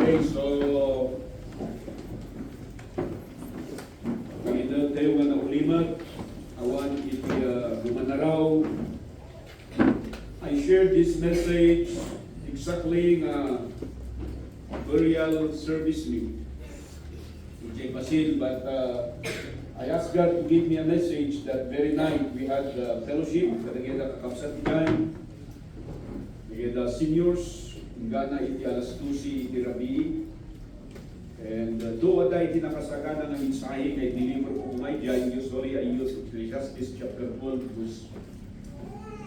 Okay, so pagina tayo nga naulimat, awan iti gumanaraw. I shared this message exactly nga burial service me. J. Basil, but I asked God to give me a message that very night we had fellowship, kadagita kakabsat time, the seniors, Gana iti alas 12 iti rabi. And do ada iti nakasagana ng mensahe kay deliver ko may dyan. Usually I use Ecclesiastes chapter 12,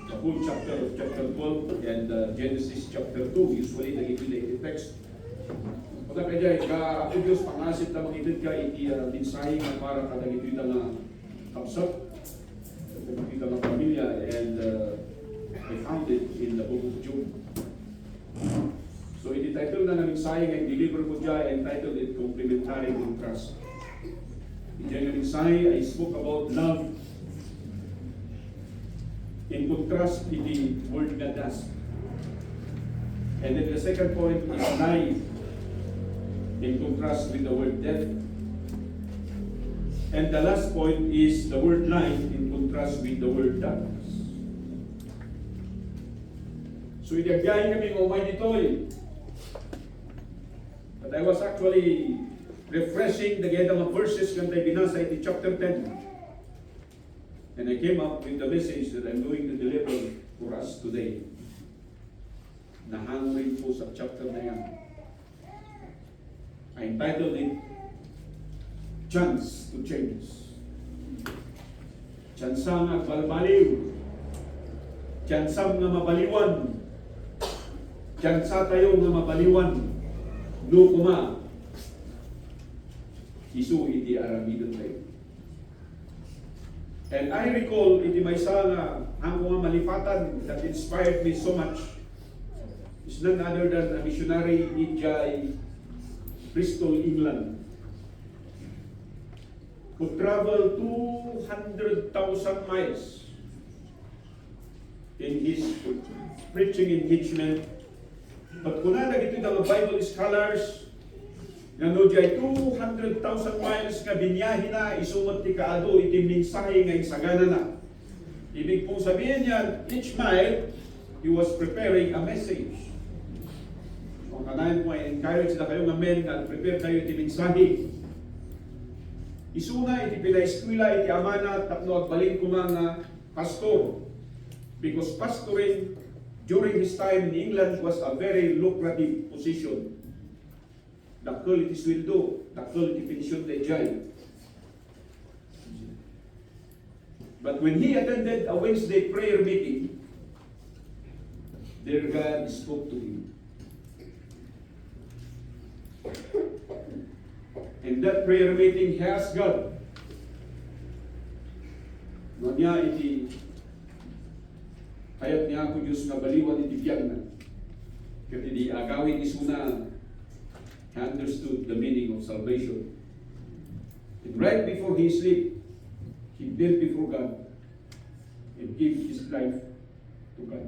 the whole chapter of chapter 12 and Genesis chapter 2. Usually nag-ibig iti text. Pagka kaya ka ako Diyos pangasit na makitid ka iti mensahe nga para kadagiti na kapsat, kadagiti na pamilya, and I found it in the book of Job. So iti title na namin sayang ay deliver ko dyan, entitled it Complementary Contrast. Iti namin sayang I spoke about love in contrast iti word na dust. And then the second point is life in contrast with the word death. And the last point is the word life in contrast with the word darkness. So idagyahin kami umay dito eh. But I was actually refreshing the mga verses when I binasa in chapter 10. And I came up with the message that I'm going to deliver for us today. Nahang rin po sa chapter na yan. I entitled it, Chance to Change. Chansang at balbaliw. Chansang nga mabaliwan. Chansa tayo nga mabaliwan. No kuma. Isu iti aramidon tayo. And I recall iti may nga ang mga malipatan that inspired me so much is none other than a missionary in Bristol, England, who traveled 200,000 miles in his preaching engagement. But kung na ito ng Bible scholars, nga no diyay 200,000 miles nga binyahin na isumot ti kaado iti mensahe nga isagana na. Ibig pong sabihin niyan, each mile, he was preparing a message. Kung kanayan po ay encourage na kayo nga men nga prepare kayo iti mensahe. Isuna iti pinaeskwela iti amana tapno agbalin ko mga pastor. Because pastoring during his time in England was a very lucrative position. Dakkel iti sweldo, dakkel iti pensyon de jay. But when he attended a Wednesday prayer meeting, there God spoke to him. In that prayer meeting, he asked God, "Nganya iti hayat niya ako Diyos nga baliwan iti biyag na." Kasi di agawin isuna, he understood the meaning of salvation. And right before he sleep, he knelt before God and gave his life to God.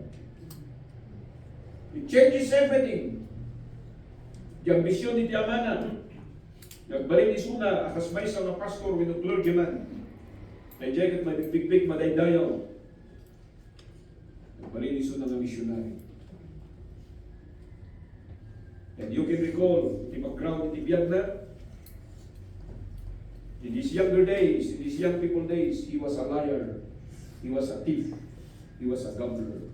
It changes everything. The ambisyon iti amana. Nagbalik isuna, akas may sa mga pastor with a clergyman. Kay jagat may big madaydayaw. Nagbalik isuna nga missionary. And you can recall, iti background iti biyag na, in his younger days, in his young people days, he was a liar, he was a thief, he was a gambler.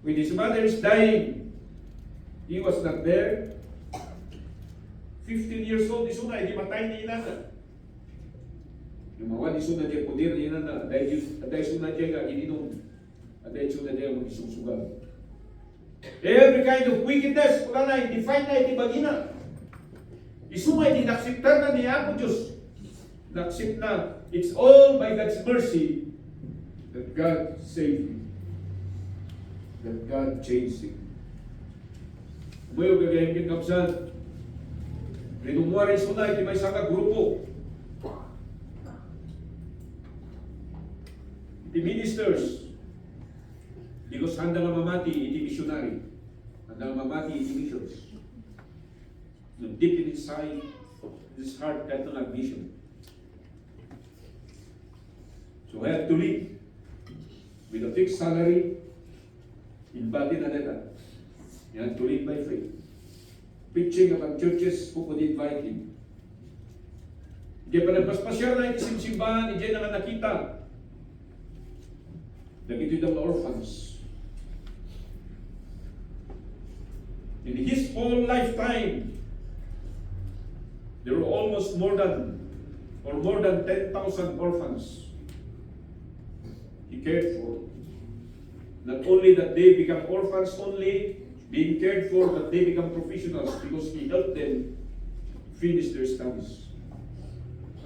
When his mother is dying, he was not there. 15 years old, isuna, hindi matay ni inana. Yung mga isuna diya pudir ni inana, dahil isuna diya nga ininom, dahil isuna diya mag-isusugal. Every kind of wickedness, wala na, i-define na, i-bagina. Isuma, i-naksiptan na niya ako Diyos. Naksip na. It's all by God's mercy that God saved him. That God changed him. Umayo gagayin kin kapsan. Rinumuari isuna, iti may sanga grupo. Iti ministers. Because handa nga mamati iti missionary. Handa nga mamati iti missions. deep inside this heart kahit ng vision. So I have to live with a fixed salary in body na neta. You have to live by faith. Preaching about churches, who could invite him. Hindi pa nagpaspasyar na iti simbahan, hindi na nga nakita. Nagito'y ng orphans. In his whole lifetime, there were almost more than 10,000 orphans he cared for. Not only that they become orphans only, being cared for, but they become professionals because he helped them finish their studies.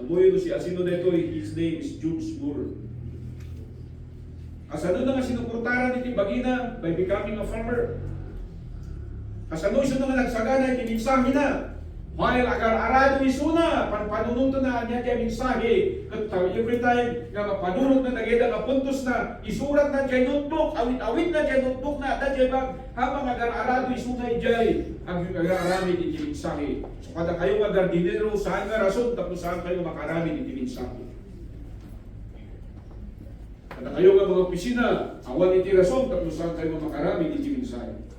Amoy mo si Asino Neto, his name is Jules Moore. Kasano na nga sinuportaran ni Bagina by becoming a farmer. Kasano siya nga nagsagana iti mensahe na. While agar-arado isuna, panununto na niya kaya mensahe. Every time nga mapanunod na nageda nga puntos na, isurat na kay notebook, awit-awit na kay notebook na, at bang habang agar-arado isuna ijay, ang agar-arami iti mensahe. So kada kayo agar-dinero, saan nga rason, tapos saan kayo makarami iti mensahe. Kada kayo nga mga opisina, awan iti rason, tapos saan kayo makarami iti mensahe.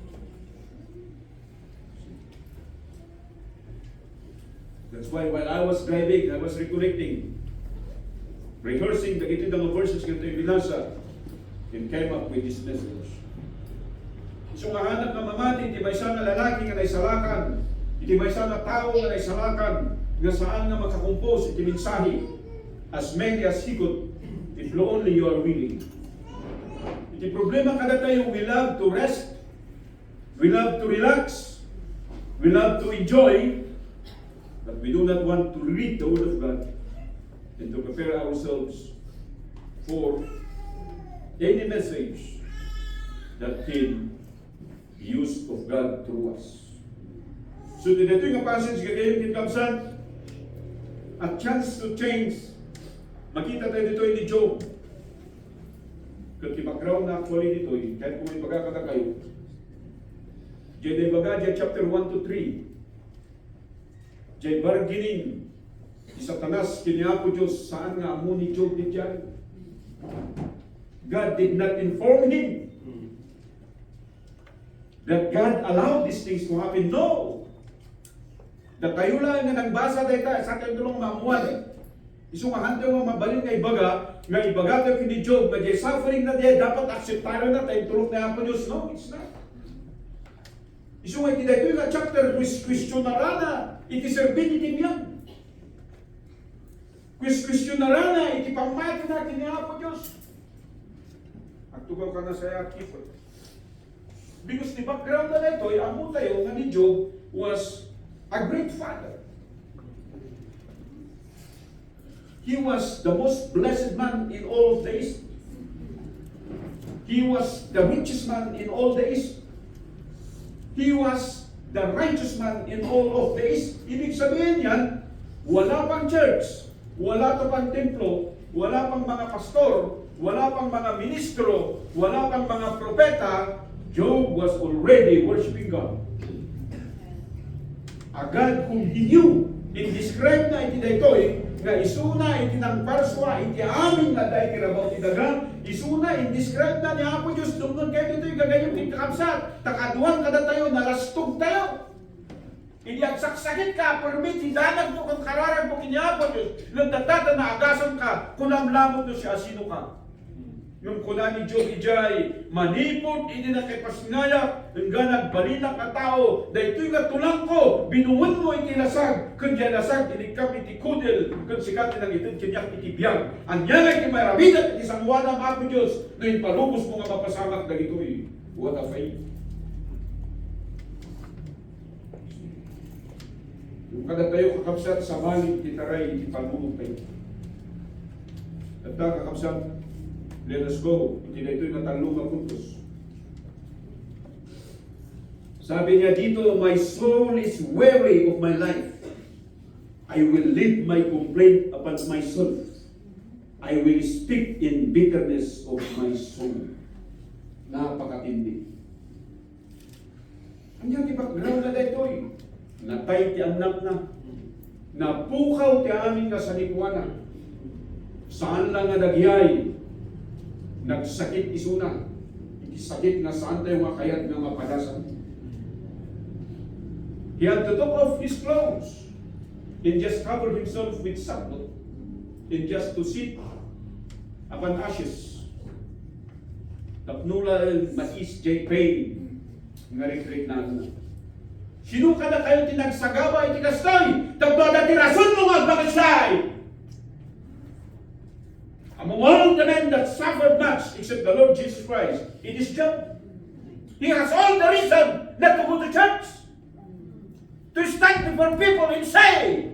That's why while I was driving, I was recollecting, rehearsing the itong verses ganito yung binasa, and came up with this message. So nga hanap na mamati, iti may isang lalaki nga naisalakan, iti may isang tao nga naisalakan, nga saan nga makakompose iti mensahe, as many as he could, if only you are willing. Iti problema kada tayo, we love to rest, we love to relax, we love to enjoy, but we do not want to read the Word of God and to prepare ourselves for any message that can be used of God through us. So dito yung passage gagayon din kamsan, a chance to change. Makita tayo dito ni Job. Kung background na actually dito, kahit kung may pagkakata kayo. Diyan baga, chapter 1 to 3. Jay bargaining si Satanas kiniapo Diyos saan nga amo ni Job di dyan. God did not inform him that God allowed these things to happen. No! Na kayo lang nga nagbasa dito sa ating tulong maamuan. Isungahan tayo nga mabalin nga ibaga tayo kini Job na jay suffering na diya dapat akseptaro na tayo tulong na Apo Diyos. No, it's not. Isungay kita ito yung chapter questionarana iti servinity niyan. Questionarana iti pangmati natin ni Apo Diyos. At tugaw ka na sa kifot. Because the background na ito, amo tayo nga ni Job was a great father. He was the most blessed man in all of the East. He was the richest man in all the East. He was the righteous man in all of the East. Ibig sabihin yan, wala pang church, wala pang templo, wala pang mga pastor, wala pang mga ministro, wala pang mga propeta, Job was already worshiping God. A God whom he knew, in-describe na iti daytoy, nga isuna iti ng parswa, iti amin na dahil kirabaw ti daga, isuna in-describe na ni Apo Diyos, nung kayo dito'y gagayong kitakapsat, takaduan kada tayo, narastog tayo. Hindi ang saksakit ka, permit, hidanag mo kung kararag mo kini Apo Diyos, nung tatata na agasan ka, kunamlamot mo siya, sino ka? Yung kuna ni Job ijay, manipod, hindi na kay pasngaya, nga nagbalina ka tao, dahil ito'y katulang ko, binuwan mo itilasag, kanya lasag, inikap iti kudel, kung sikat ng itid, kanyak itibiyang. Ang yan ay kimarabidat, iti sangwa ng Apo Diyos, na impalubos mo nga mapasamak na ito'y. What a faith. Yung kada tayo kakapsat sa malig, itaray, ipalmumupay. At kakapsat, let us go. Hindi na ito'y natalunga puntos. Sabi niya dito, my soul is weary of my life. I will leave my complaint upon myself. I will speak in bitterness of my soul. Napakatindi. Ang yung background na dito natay ti anak na, napukaw ti amin kasanikuana, saan lang nga nagyay, nagsakit isuna, sakit nga saan tayo makayat nga mapadasan. He had to take off his clothes and just cover himself with sackcloth and just to sit upon ashes. Tapnula mais jay pain nga regret na. Sino ka na kayo tinagsagaba iti kastay? Tagbada ti rason mo nga bakasay! Among all the men that suffered much except the Lord Jesus Christ, it is Job. He has all the reason not to go to church. To stand before people and say,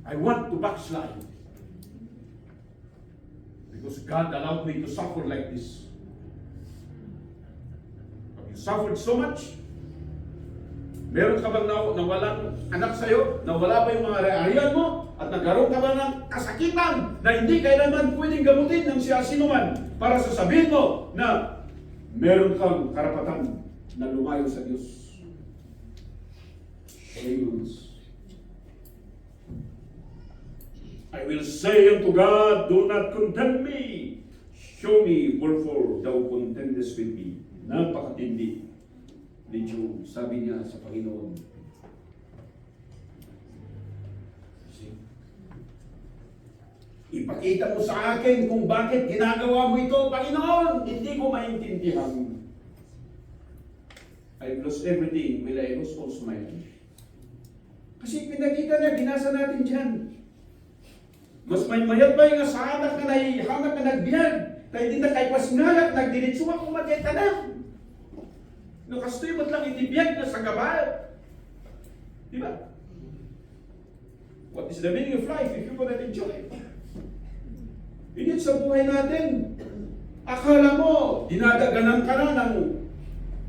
I want to backslide. Because God allowed me to suffer like this. Have you suffered so much? Meron ka bang nawalang anak sa'yo? Nawala ba yung mga ari-arian mo? At nagkaroon ka ba ng kasakitan na hindi kailanman pwedeng gamutin ng siya sinuman para sasabihin mo na meron kang karapatan na lumayo sa Diyos? I will say unto God, do not condemn me. Show me wherefore thou contendest with me. Napakatindi ni Job, sabi niya sa Panginoon. Ipakita mo sa akin kung bakit ginagawa mo ito, Panginoon. Hindi ko maintindihan. I've lost everything. Will I lose also my life? Kasi pinakita niya, binasa natin dyan. Mas may mayat ba yung sa anak na nahihamak na nagbiyag? Tayo din na kay pasingalak, nagdiritsuwa kung magkita na. No, kastoy mo't lang itibiyag na sa gabal. Diba? What is the meaning of life if you cannot enjoy it? Init sa buhay natin. Akala mo, dinadaganan ka na ng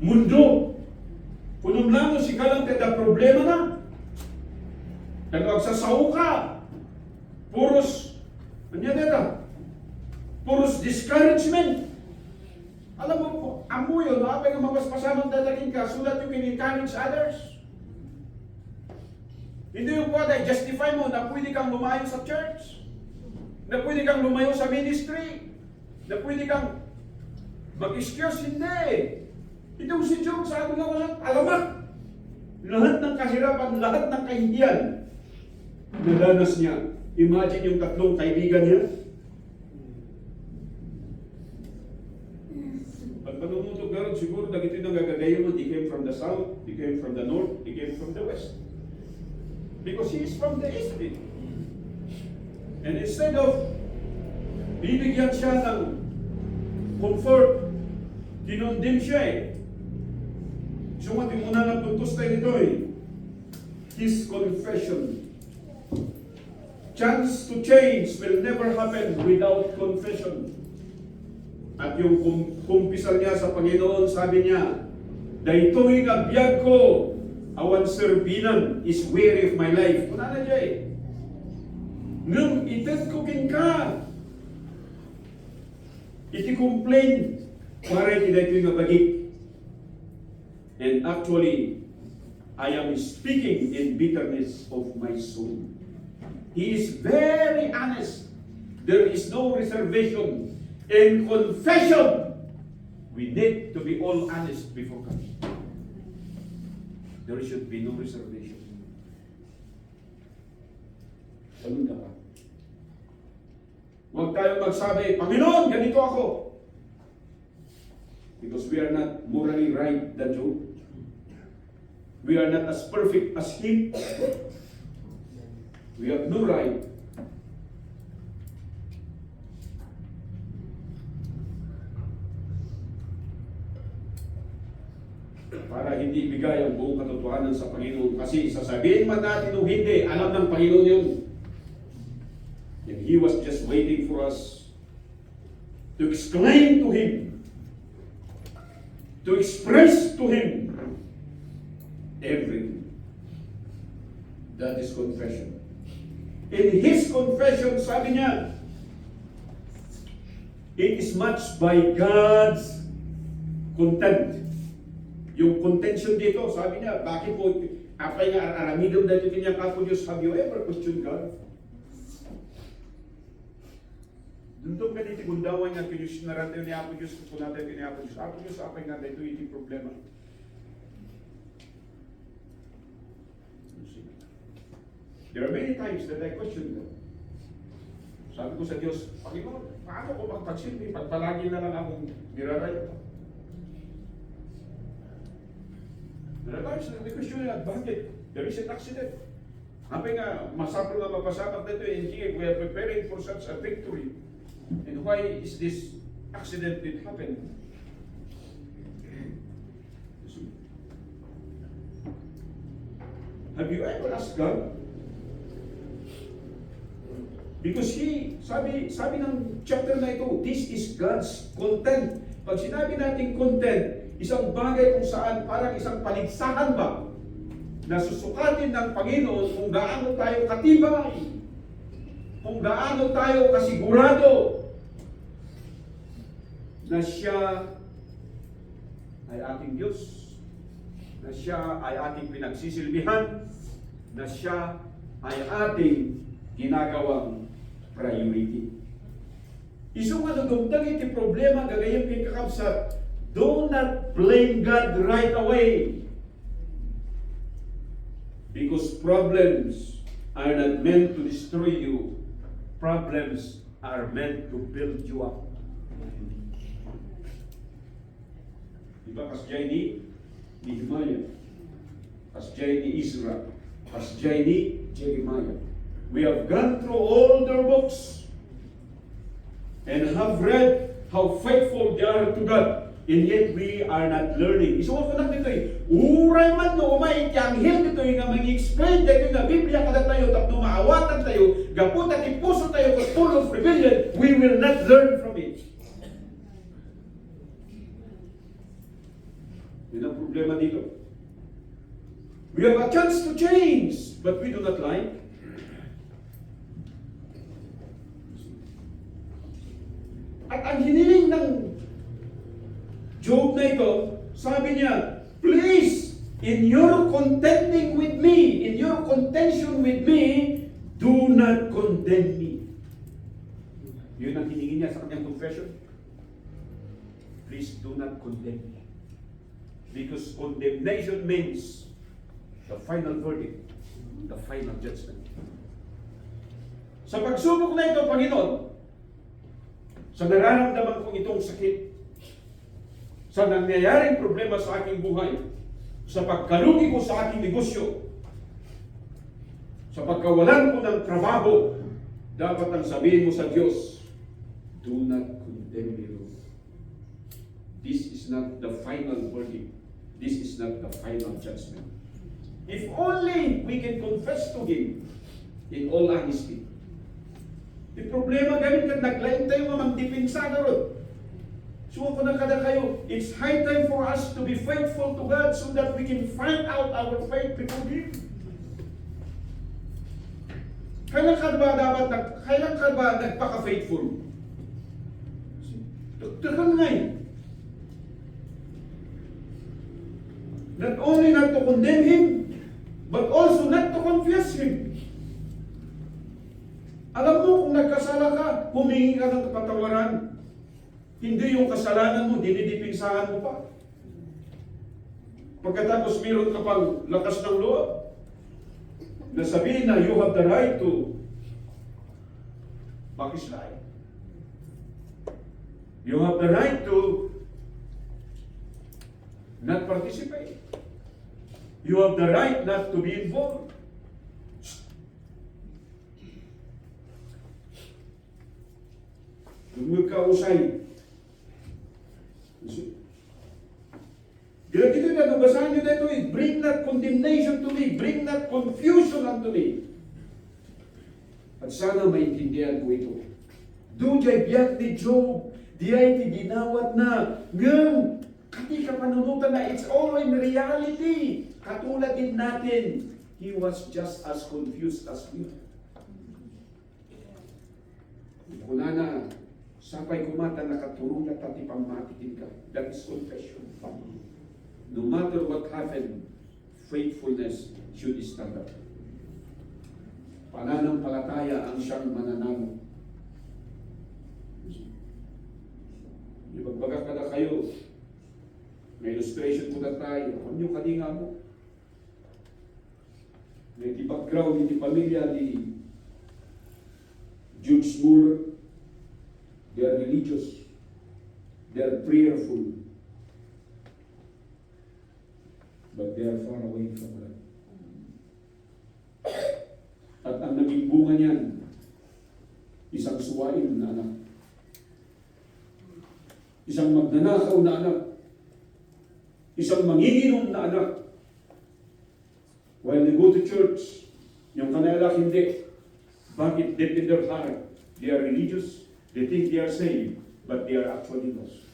mundo. Kung lang mo si kalang kada problema na. Nagagsasaw ka. Puros, ano dito? Puros discouragement. Alam mo po, amo yun, apay nga mapaspasamang dadalhin ka, so that you can encourage others. Hindi yung po ay justify mo na pwede kang lumayo sa church, na pwede kang lumayo sa ministry, na pwede kang mag-excuse, hindi. Ito si Job, sabi nga walang alamat. Lahat ng kahirapan, lahat ng kahihiyan, nadanas niya. Imagine yung tatlong kaibigan niya. Pag panunutog garod, siguro dagito yung nagagagayon mo, he came from the south, he came from the north, he came from the west. Because he is from the east. And instead of bibigyan siya ng comfort, kinondim siya eh. Sumati muna ng puntos tayo nito eh. His confession. Chance to change will never happen without confession. At yung kumpisal niya sa Panginoon, sabi niya, daytoy nga biyag ko, awan serbinan is weary of my life. Kuna na siya eh. Nung itet ko kin ka, iti complain, para iti daytoy nga bagik. And actually, I am speaking in bitterness of my soul. He is very honest. There is no reservation. In confession, we need to be all honest before God. There should be no reservation. Ganun ka ba? Huwag tayong magsabi, Panginoon, ganito ako. Because we are not morally right than Job. We are not as perfect as him. We have no right. Para hindi bigay ang buong katotohanan sa Panginoon. Kasi sasabihin man natin o hindi, alam ng Panginoon yun. And He was just waiting for us to exclaim to Him, to express to Him everything. That is confession. In His confession, sabi niya, it is matched by God's content. Yung contention dito, sabi niya, bakit po apay nga aramidom dahil kanyang Apo Diyos. Have you ever questioned God? Dundong ka dito gundawan nga kinyos naratayo ni Apo Diyos kung natin ni Apo Diyos. Apo Diyos, apay nga dito iti problema. There are many times that I question God. Sabi ko sa Diyos, Panginoon, paano ko magpagsilbi? Pagpalagi na lang akong nirarayo. There are times that I question God, bakit? There is an accident. Sabi nga, masapro nga mapasapat na ito, and here we are preparing for such a victory. And why is this accident that happened? Have you ever asked God? Because sabi ng chapter na ito, this is God's content. Pag sinabi natin content, isang bagay kung saan parang isang paligsahan ba na susukatin ng Panginoon kung gaano tayo katibay, kung gaano tayo kasigurado na siya ay ating Diyos, na siya ay ating pinagsisilbihan, na siya ay ating ginagawang priority. Isang dumdang iti problema gagayang pinakakabsat, do not blame God right away. Because problems are not meant to destroy you. Problems are meant to build you up. Diba kasjay ni Nehemiah, kasjay ni Ezra, kasjay ni Jeremiah. We have gone through all their books and have read how faithful they are to God, and yet we are not learning. Isuot ko na dito uray man no, umay anghel dito nga mag-explain dito nga Biblia kada tayo, tapno maawatan tayo, gapot at ipuso tayo ko full of rebellion, we will not learn from it. Yun ang problema dito. We have a chance to change, but we do not like. At ang hiniling ng Job na ito, sabi niya, please, in your contending with me, in your contention with me, do not condemn me. Yun ang hiningin niya sa kanyang confession. Please do not condemn me. Because condemnation means the final verdict, the final judgment. Sa pagsubok na ito, Panginoon, sa nararamdaman kong itong sakit, sa nangyayaring problema sa aking buhay, sa pagkalugi ko sa aking negosyo, sa pagkawalan ko ng trabaho, dapat ang sabihin mo sa Diyos, do not condemn me, Lord. This is not the final verdict. This is not the final judgment. If only we can confess to Him in all honesty. Di problema gamit ka naglain tayo nga magdipinsa na ron. So kung nakada kayo, it's high time for us to be faithful to God so that we can find out our faith before Him. Kailan ka ba nagpaka-faithful? Dagan nga eh. Not only not to condemn him, but also not to confess him. Alam mo, kung nagkasala ka, humingi ka ng kapatawaran. Hindi yung kasalanan mo, dinidipinsahan mo pa. Pagkatapos meron ka pang lakas ng loob, na sabihin na you have the right to backslide. You have the right to not participate. You have the right not to be involved. Kung ka usay. Dito na nabasahan nyo dito bring not condemnation to me, bring not confusion unto me. At sana maintindihan ko ito. Doon jay biyak ni Job, di ay ginawat na ngam, kati ka panunutan na it's all in reality. Katulad din natin, he was just as confused as we. Kuna na, sapay kumata nakatulong na tati pamatikin ka. That is confession. No matter what happened, faithfulness should stand up. Pananampalataya ang siyang mananalo. Ipagbaga ka na kayo. May illustration ko na tayo. Ano yung kadinga mo? May background, hindi pamilya ni George Muller. They are religious. They are prayerful. But they are far away from God. At ang naging bunga niyan, isang suwain na anak. Isang magnanakaw na anak. Isang manginginom na anak. While they go to church, yung kanila hindi. Bakit deep in their heart? They are religious, they think they are saved, but they are actually lost.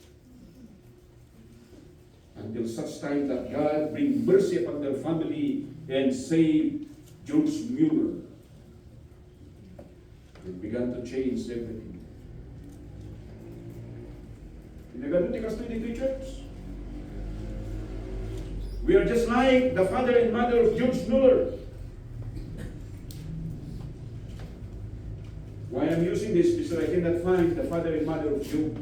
Until such time that God bring mercy upon their family and save George Mueller. It began to change everything. Pinagaluti ka student church. We are just like the father and mother of George Mueller. Why I'm using this? Because I cannot find the father and mother of Job.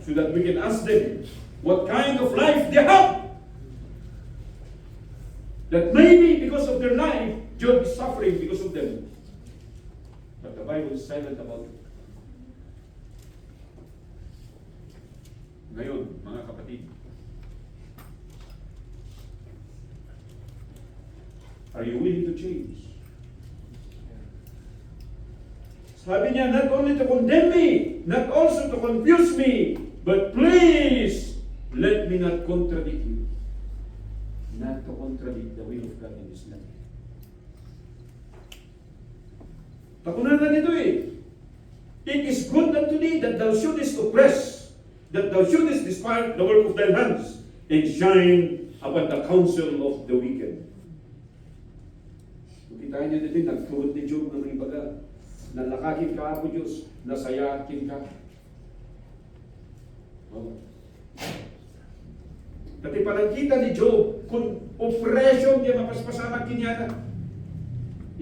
So that we can ask them what kind of life they have. That maybe because of their life, Job is suffering because of them. But the Bible is silent about it. Ngayon, mga kapatid, are you willing to change? Sabi niya, not only to condemn me, not also to confuse me, but please, let me not contradict you. Not to contradict the will of God in this life. Takunan na nito eh. It is good unto thee that thou shouldest oppress, that thou shouldest despise the work of thy hands, and shine upon the counsel of the wicked. Kita niyo dito, nagturot ni Job ng ibaga. Nalakakin ka ako, Diyos. Nasayakin ka. Dati parang kita ni Job, kung oppression niya mapaspasamak kinyana.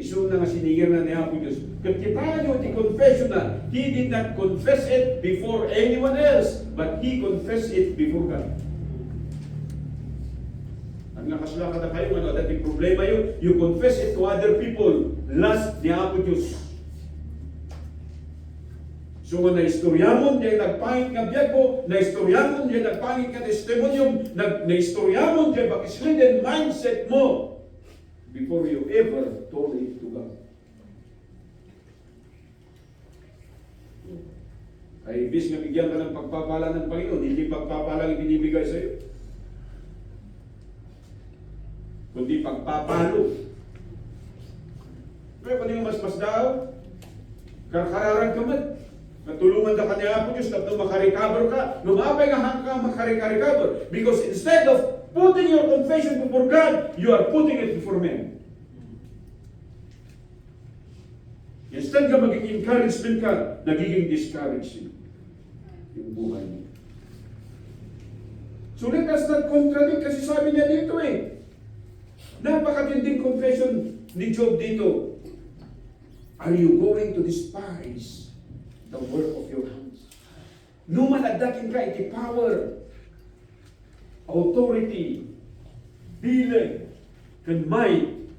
Iso na nga sinigir na niya ako, Diyos. Kung kita niyo, iti confession na, he did not confess it before anyone else, but he confessed it before God. Ang nga kasla ka na kayo, ano, dati problema yun, you confess it to other people. Last niya ako, Diyos. So kung naistoryamon diya nagpangit nga biyag ko, naistoryamon diya nagpangit nga testimonyum, naistoryamon diya bakisliden mindset mo before you ever told it to God. Ay ibig nga bigyan ka ng pagpapala ng Panginoon, hindi pagpapala ang binibigay sa iyo, kundi pagpapalo. Kaya kung yung mas daw, karkararang kamad. Natulungan na kanya po Diyos na makarecover ka. Lumabay nga hang ka makarecover. Because instead of putting your confession before God, you are putting it before men. Instead ka maging encouragement ka, nagiging discouraging yung buhay niya. So let us not contradict kasi sabi niya dito eh. Napakatinding confession ni Job dito. Are you going to despise the work of your hands? Numanadakin ka, iti power, authority, bilang, kan might,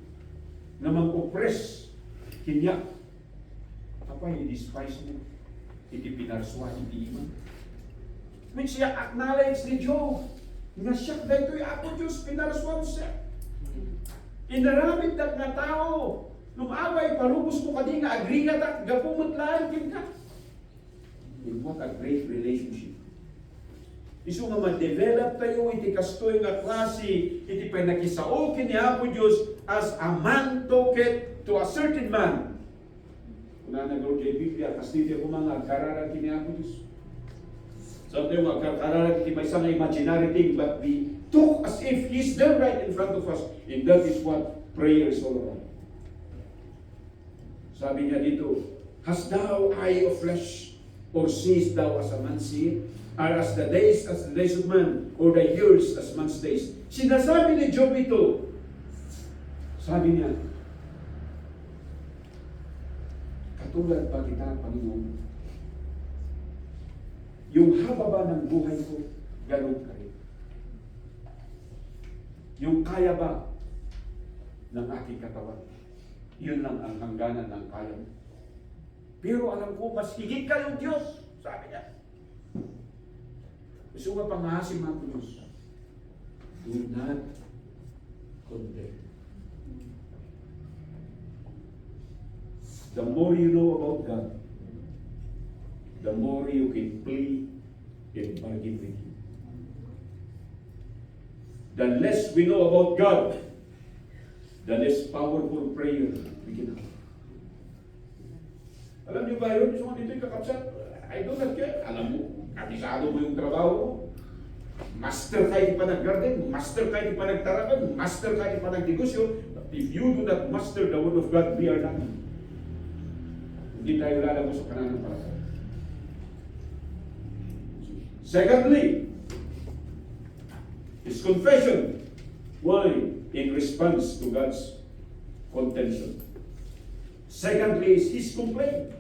na mag-oppress, kinya. Apa yung despise mo? Iti pinarswa, iti iman. Which siya acknowledge ni Job. Nga siya, dahil ako Diyos, pinarswa siya. Inaramit na nga tao. Lumabay, palubos mo ka di nga, agree nga tak, gapumot lang, ka. And what a great relationship. Isu nga ma-develop tayo, iti kastoy nga klase, iti panakisaokin ni Apo Diyos as a man toket to a certain man. Kung nanagrow kay Biblia, kasi iti ako mga kararag kini Apo Diyos. So ito yung kararag iti may isang imaginary thing, but we took as if He's there right in front of us. And that is what prayer is all about. Sabi niya dito, hast thou eye of flesh, or seest thou as a man seeth? Are as the days of man, or the years as man's days? Sinasabi ni Job ito, Sabi niya, katulad ba kita, Panginoon? Yung haba ba ng buhay ko, ganun ka rin. Yung kaya ba ng aking katawan, yun lang ang hangganan ng kaya mo. Pero alam ko, mas higit ka yung Diyos, sabi niya. Gusto nga pangahasin mga Diyos. Do not condemn. The more you know about God, the more you can play and bargain with Him. The less we know about God, the less powerful prayer we can have. Alam niyo ba yun? So, dito'y kakapsat. I do not care. Alam mo, kabisado mo yung trabaho mo. Master kayo pa nag-garden, master kayo pa nagtarakan, master kayo pa nag-negosyo. But if you do not master the Word of God, we are nothing. Hindi tayo lalabos sa kanan ng palakay. Secondly, his confession. Why? In response to God's contention. Secondly is his complaint.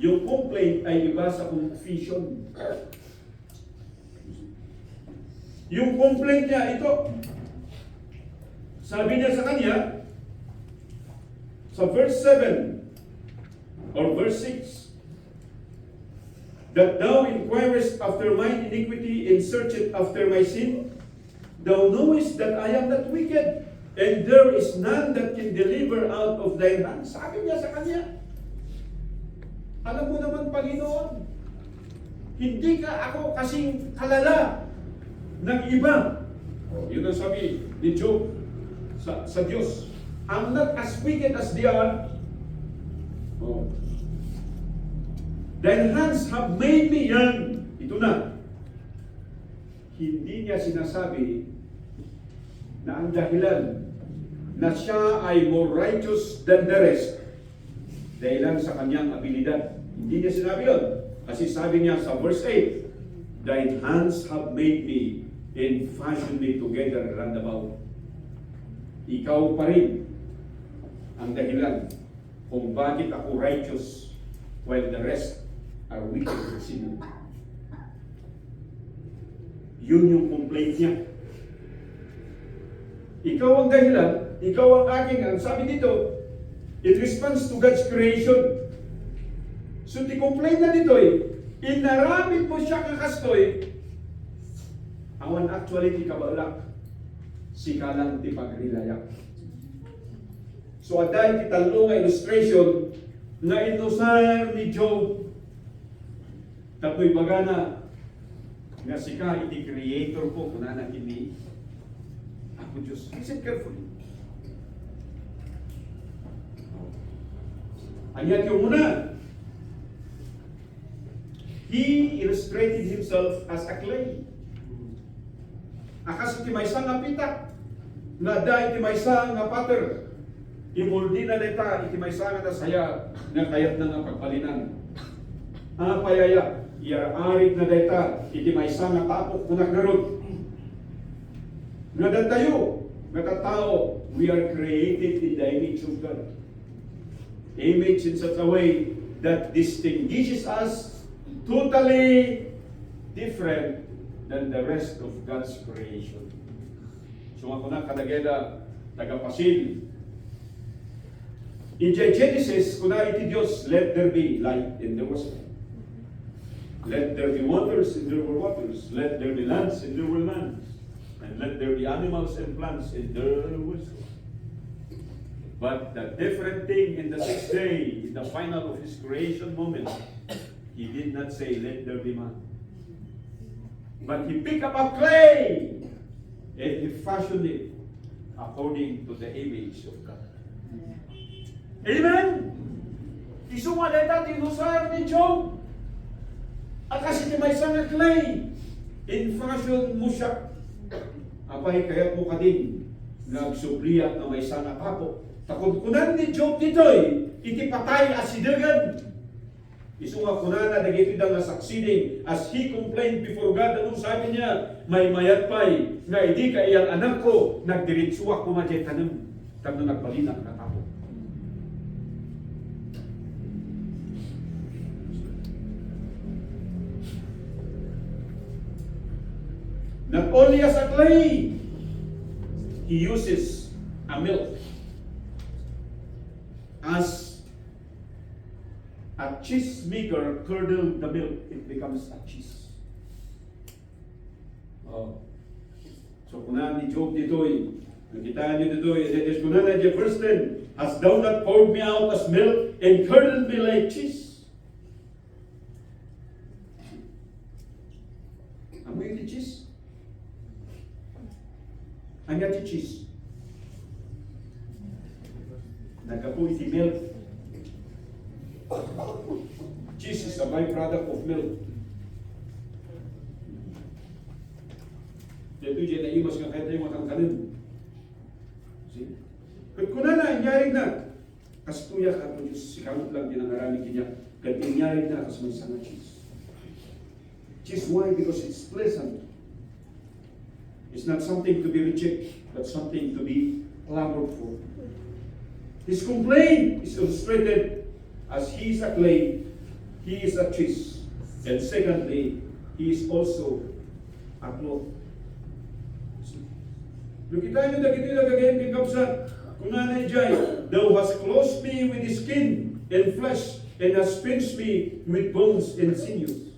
Yung complaint ay iba sa confession. Yung complaint niya, ito. Sabi niya sa kanya, sa verse 7 or verse 6, that thou inquirest after mine iniquity and searchest after my sin, thou knowest that I am not wicked, and there is none that can deliver out of thine hand. Sabi niya sa kanya, alam mo naman, Panginoon, hindi ka ako kasing kalala ng iba. Yun ang sabi ni Job sa Diyos. I'm not as wicked as they are. Thine hands have made me young. Ito na. Hindi niya sinasabi na ang dahilan na siya ay more righteous than the rest dahilan sa kanyang abilidad. Hindi niya sinabi yun. Kasi sabi niya sa verse 8, thine hands have made me and fashioned me together roundabout. Ikaw pa rin ang dahilan kung bakit ako righteous while the rest are wicked and sinner. Yun yung complaint niya. Ikaw ang dahilan, ikaw ang aking, ang sabi dito, it responds to God's creation. So, ti-complain na dito inaramid mo siya kakastoy, awan actually ti kabalak, sikalang ti pagrilayak. So, aday ti talo nga illustration nga inusar ni Job. Tapoy bagana nga sika iti creator ko kunana kini ako Diyos. Listen carefully. Anyat yung muna. He illustrated himself as a clay. Akas iti maysa nga pitak, nga da iti maysa nga patter. Imuldi na deta iti maysa nga tasaya nga kayat na nga pagpalinan. Payaya, iararit na deta iti maysa nga tapok na nagdarod. Nga datayo, nga tatao, we are created in the image of God. Image in such a way that distinguishes us totally different than the rest of God's creation. So ako na kadageda tagapasil. In Genesis, kuna iti Diyos, let there be light, and there was light. Let there be waters, and there were waters. Let there be lands, and there were lands. And let there be animals and plants, and there was light. But the different thing in the sixth day, in the final of His creation moment, He did not say, let there be man. But He picked up a clay and He fashioned it according to the image of God. Amen? Isuma deta tinusar ni Job. Akas iti may isang clay in fashion mo siya. Apay kaya mo ka din nagsubliya na may isang tapo. Takudkunan ni Job dito'y iti patay asidagan. Isunga kunana dagiti dang succeeding as he complained before God. Anong sabi niya? May mayat pa'y nga hindi ka iyang anak ko, nagdiritsuwa ko madya tanong, tanong nagbalina ka tapo. Not only as a clay, he uses a milk as a cheese maker curdle the milk, it becomes a cheese. Oh. So kunan ni Job dito'y, nakita niyo dito'y, it is kunan na verse 10, hast thou not poured me out as milk and curdled me like cheese? Amoy yung cheese? Ang yati cheese. Nagkapoy si milk. Cheese is a byproduct of milk. Dito dyan na imas nga kahit tayo matangkanin. See? Kaya kuna na, inyarig na. Kastuya ka po Diyos, sikamot lang din ang arami kanya. Kaya inyarig na, kas may sana cheese. Cheese, why? Because it's pleasant. It's not something to be rejected, but something to be clamored for. His complaint is illustrated as he is a clay, he is a cheese. And secondly, he is also a cloth. Nakita nyo na kiti nagagayin kay Kapsat, kung nanay Jai, thou hast clothed me with skin and flesh, and hast pinched me with bones and sinews.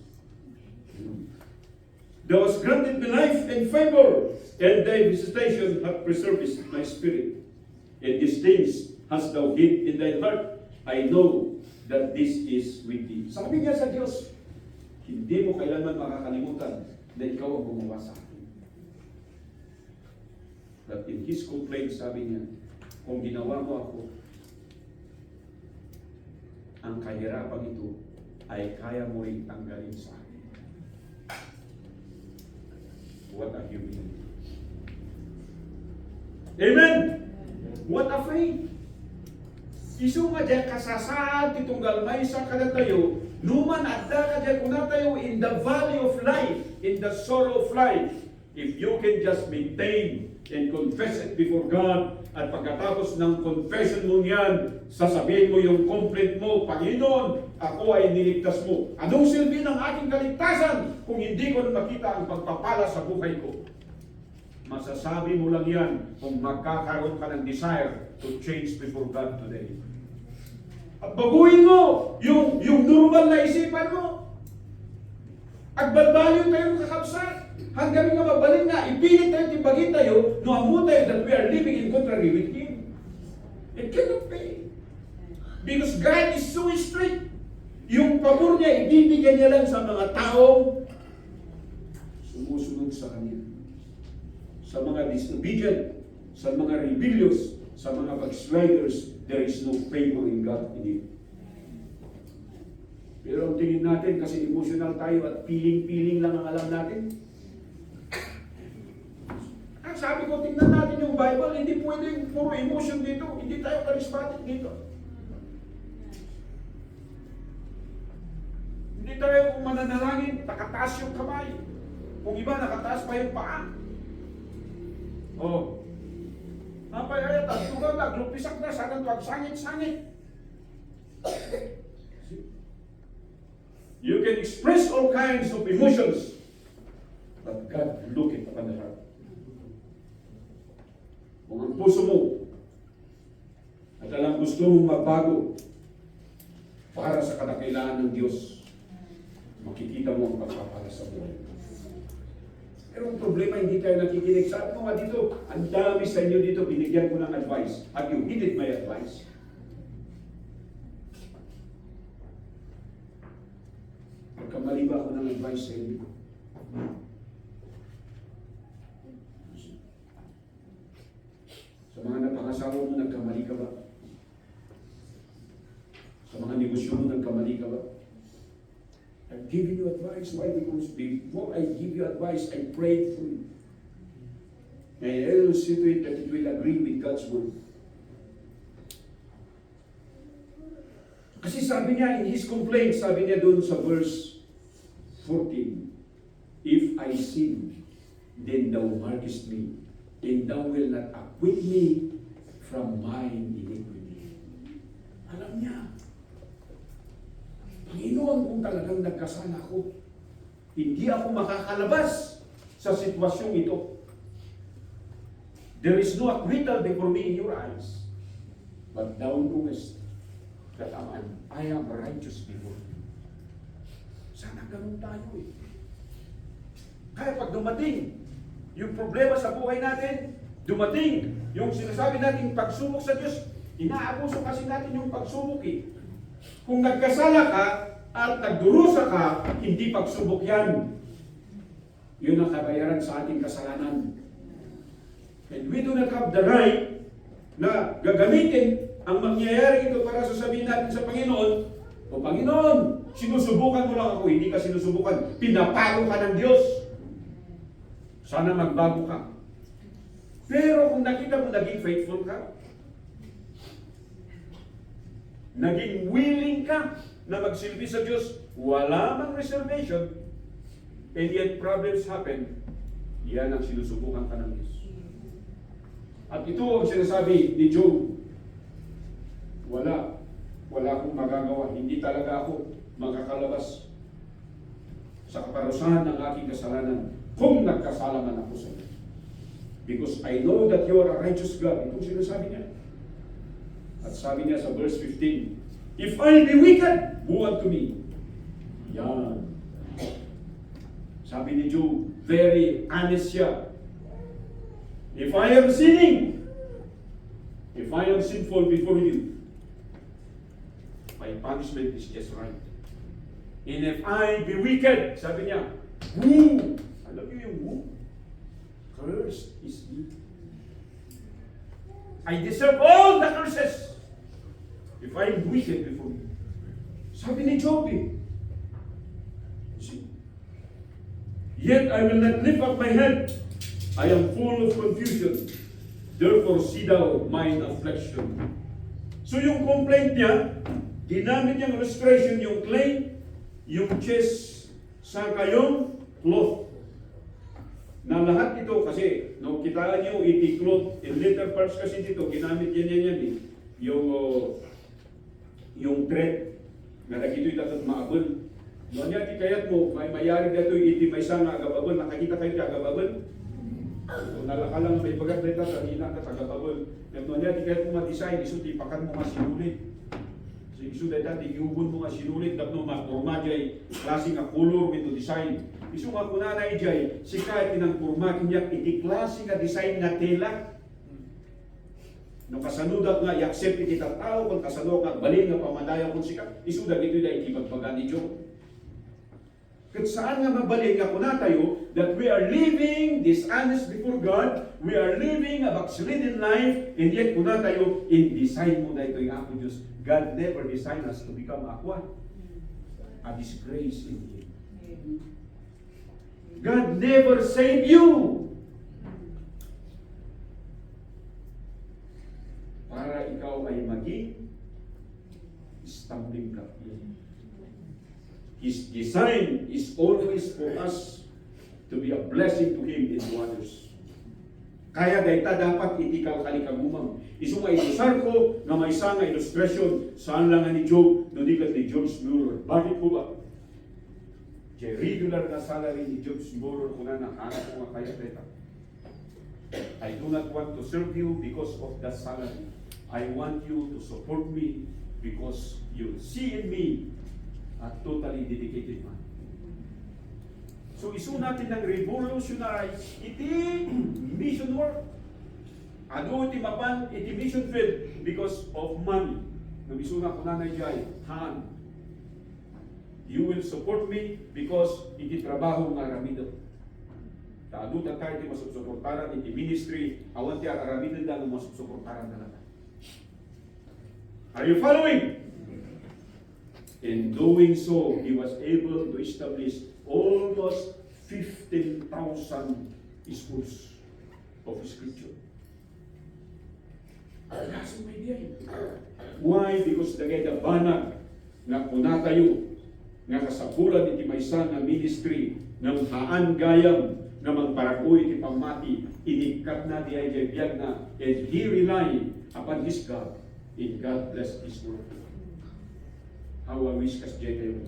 Thou hast granted me life and favor, and thy visitation hath preserved my spirit. And these things hast thou hid in thy heart. I know that this is with thee. Sabi niya sa Diyos, hindi mo kailanman makakalimutan na ikaw ang gumawa sa akin. But in his complaint, sabi niya, kung ginawa mo ako, ang kahirapan ito ay kaya mo rin tanggalin sa akin. What a humility. Amen! What a faith! Isu nga dyan kasasad titunggal may sa kadatayo, numan adda ka dyan kunatayo in the valley of life, in the sorrow of life, if you can just maintain and confess it before God, at pagkatapos ng confession mo niyan, sasabihin mo yung complaint mo, Panginoon, ako ay niligtas mo. Anong silbi ng aking kaligtasan kung hindi ko makita ang pagpapala sa buhay ko? Masasabi mo lang yan kung magkakaroon ka ng desire to change before God today. At baguhin mo yung normal na isipan mo. At balbaliw tayong kakabsat. Hanggang nga mabalin nga, ipilit tayo, tibagin tayo, no amo tayo that we are living in contrary with Him. It cannot be. Because God is so strict. Yung pabor niya, ibibigyan niya lang sa mga taong sumusunod sa Kanya. Sa mga disobedient, sa mga rebellious, sa mga backsliders, there is no favor in God in it. Pero ang tingin natin, kasi emotional tayo at feeling lang ang alam natin. Sabi ko, tingnan natin yung Bible, hindi pwedeng puro emotion dito. Hindi tayo charismatic dito. Hindi tayo kung mananalangin, nakataas yung kamay. Kung iba, nakataas pa yung paa. Oh. Napay ayat, at tugaw na, glupisak na, sanang pagsangit-sangit. You can express all kinds of emotions, but God looketh upon the heart. Kung ang puso mo at alam gusto mong magbago para sa kadakilaan ng Diyos, makikita mo ang pagpapala sa buhay. Pero ang problema, hindi tayo nakikinig. Sabi ko nga dito, ang dami sa inyo dito, binigyan ko ng advice. Have you heeded my advice? Pagkamali ba ako ng advice sa inyo? Sa mga napangasawa mo, nagkamali ka ba? Sa mga negosyo mo, nagkamali ka ba? I'm giving you advice. Why? Because before I give you advice, I prayed for you. And I will see to it that it will agree with God's word. Kasi sabi niya in his complaint, sabi niya doon sa verse 14, if I sin, then thou markest me, and thou will not acquit me from mine iniquity. Alam niya, Panginoon, kung talagang nagkasala ako, hindi ako makakalabas sa sitwasyong ito. There is no acquittal before me in your eyes. But thou knowest that I am righteous before you. Sana ganun tayo eh. Kaya pag dumating yung problema sa buhay natin, dumating yung sinasabi natin pagsubok sa Diyos, inaabuso kasi natin yung pagsubok eh. Kung nagkasala ka at nagdurusa ka, hindi pagsubok yan. Yun ang kabayaran sa ating kasalanan. And we do not have the right na gagamitin ang mangyayari ito para sasabihin natin sa Panginoon, o Panginoon, sinusubukan mo lang ako, hindi ka sinusubukan. Pinapalo ka ng Diyos. Sana magbago ka. Pero kung nakita mo naging faithful ka, naging willing ka na magsilbi sa Diyos, wala mang reservation, and yet problems happen, yan ang sinusubukan ka ng Diyos. At ito ang sinasabi ni Job, wala akong magagawa, hindi talaga ako makakalabas sa kaparusahan ng aking kasalanan kung nagkasala man ako sa iyo. Because I know that you are a righteous God. Itong sinasabi niya. At sabi niya sa verse 15, if I be wicked, woe unto me. Yan. Sabi ni Job, very honest siya. If I am sinning, if I am sinful before you, my punishment is just right. And if I be wicked, sabi niya, woe. Alam niyo yung woe? Cursed is me. I deserve all the curses if I am wicked before you. Sabi ni Job eh. See? Yet I will not lift up my head. I am full of confusion. Therefore see thou mine affliction. So yung complaint niya, ginamit niyang illustration yung clay, yung chest, saka yung cloth. Na lahat ito kasi, no, kitaan niyo iti-cloth, in later parts kasi dito, ginamit yan eh. Yung thread, na nagito'y dapat maabon. No, niya di kayat mo, may mayari dito iti may sanga agababon, nakakita kayo di agababon. So, nalaka lang may bagat dito, kanina ka agababon. No, niya di kayat mo ma-design, iso tipakan mo masinulit. So, iso dito, tigiubon mo masinulit, dapno ma-forma jay, klase nga color with design. Iso nga kunanay jay, si kahit inang forma, kinyak iti klase nga design nga tela. No kasanudak nga i-accept iti tao kung kasanod nga balin nga pamadayaw kung sika isudag ito dahil ipagpaga ni Diyo. Kat saan nga mabalin nga kuna tayo that we are living dishonest before God, we are living a backslidden life, and yet kuna tayo in design mo na ito yung ako Diyos. God never designed us to become a disgrace in Him. God never saved you para ikaw ay maging stumbling block. His design is always for us to be a blessing to Him and to others. Kaya dayta dapat itikal kalikagumang. Isu nga ilusar ko na may isang illustration saan lang ni Job, no dikat ni George Mueller. Bakit po ba? Kaya regular na salary ni George Mueller kung na nakahanap ko nga kaya dayta. I do not want to serve you because of that salary. I want you to support me because you see in me a totally dedicated man. So isu natin ng revolutionize iti mission work. Ano iti mapan iti mission field because of money. No isu na kunanay jay han. You will support me because iti trabaho nga aramido. Taado ta tayo iti masusuportaran iti ministry awan ti aramido da no masusuportaran talaga. Are you following? In doing so, he was able to establish almost 15,000 schools of scripture. Kasi may diyan. Why? Because dagay da banag nga kuna tayo nga kasapulan iti maysa nga ministry ng haan gayam nga magparagoy iti pamati, inikat na di ay biyag na, and he rely upon his God, and God bless his work. How I wish kas jay tayo.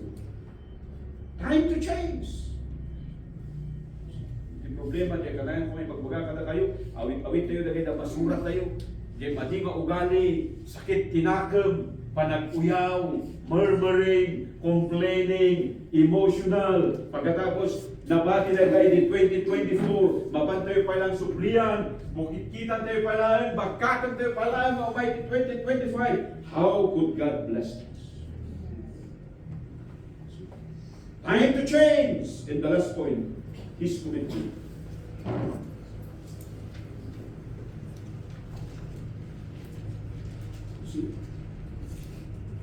Time to change. Yung problema, di kalayan kung may pagbaga kada kayo, awit-awit tayo, dagay na masurat tayo, di madi maugali, sakit tinakam, panag-uyaw, murmuring, complaining, emotional. Pagkatapos, nabati na tayo di 2024, mabantayo pa lang suplian, bukit-kitan tayo pa lang, bagkatan tayo pa lang, maumay di 2025. How could God bless us? Time to change. And the last point, His commitment.